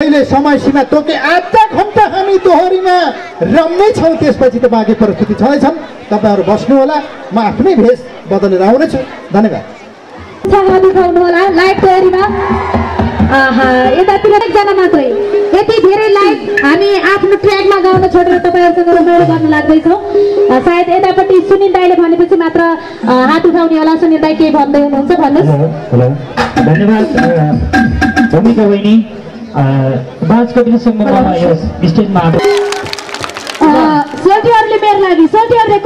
अहिले समय सीमा तोके आधा घण्टा हामी दोहोरीमा रम्नै छौँ। त्यसपछि त बाँकी प्रस्तुति छँदैछन्। तपाईँहरू बस्नु होला, म आफ्नै भेष बदलेर आउनेछु। धन्यवाद। दिखाउनु होला लाइभ तयारीमा। यतातिर एकजना मात्रै, यति धेरै लाइभ हामी आफ्नो ट्र्याकमा गाउन छोडेर तपाईँहरूसँग रमाइलो गर्न लाग्दैछौँ। सायद यतापट्टि सुनिल दाईले भनेपछि मात्र हात उठाउने होला। सुनिल दाई केही भन्दै हुनुहुन्छ, भन्नुहोस्। धन्यवाद भूमिका बहिनी। बाजकटिङ सम्बन्धमा यो स्टेजमा सोल्टीहरूले मेरो लागि सोल्टीहरूले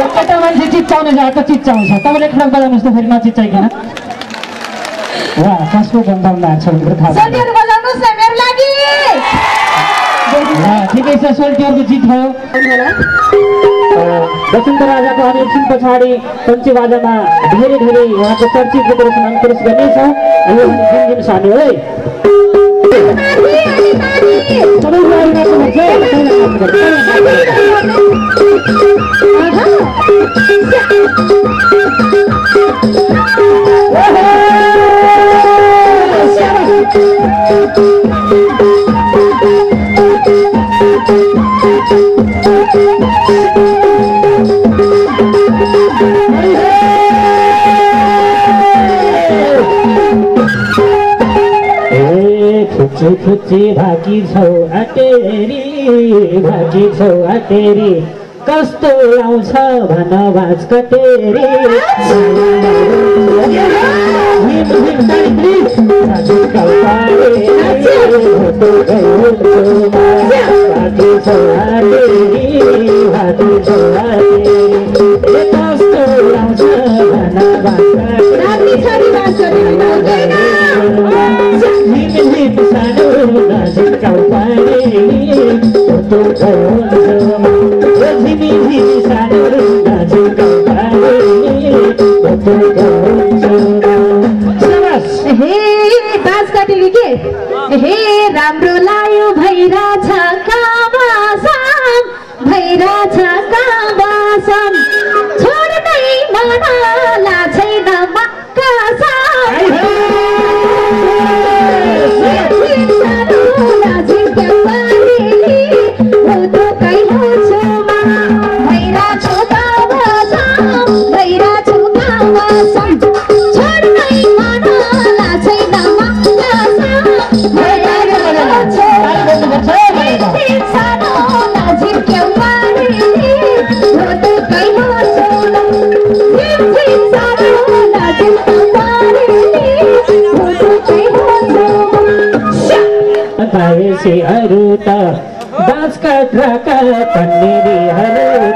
एउटा मान्छे चिच्चाउने छ, त चिच्चाउँछ। तपाईँले खडक बजाउनुहोस् त फेरि नचिच्चाइकन। वाह, कसको गन्धम लाग्छ भनेर थाहा छ। सोल्टीहरू बजाउनुहोस् न मेरो लागि। ठिकै छ, सोल्टीहरूको जित भयो। वसन्त राजाको एकछिन पछाडि पञ्चेबाजामा धेरै उहाँको चर्चित प्रदर्शन अन्तरिक्ष गर्नेछ। यो दिन सानो है। खुच्ची भाकी छौ अटेरी कस्तो आउँछ भन भाज कटेरी। हे राम्रो लायो भैराछ काबासम छोड्दै मनला छैन अरू त बाँच काट्राका पन्नेरीहरू त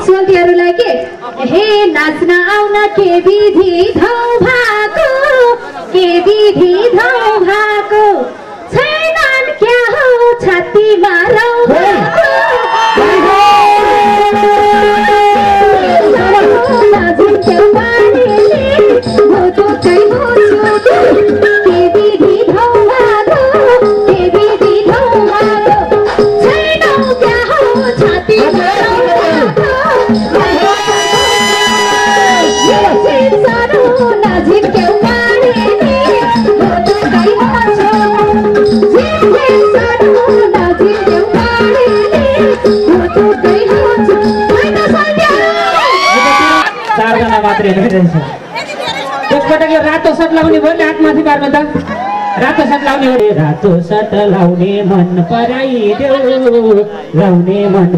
सोल्टीहरूलाई के हे नाच्न आउन के विधि धौ भएको छैनन् क्या हो छातीमा रौ त्यसबाट यो रातो सर्ट लाउने भयो नि, हातमाथि पार्नु त। रातो सर्ट लाउने हो, रातो सर्ट लाउने मन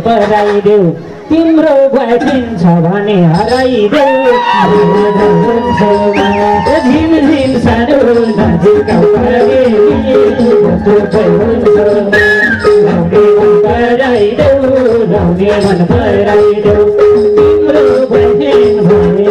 पराइदेऊ तिम्रो बोयफ्रेन्ड छ भने हराइदेऊ। झिम सानो नजिक लाउने मन पराइदेऊ तिम्रो बोयफ्रेन्ड भने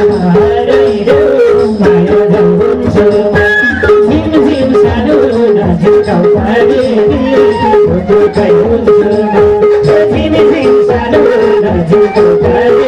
तिमी तिमी सानो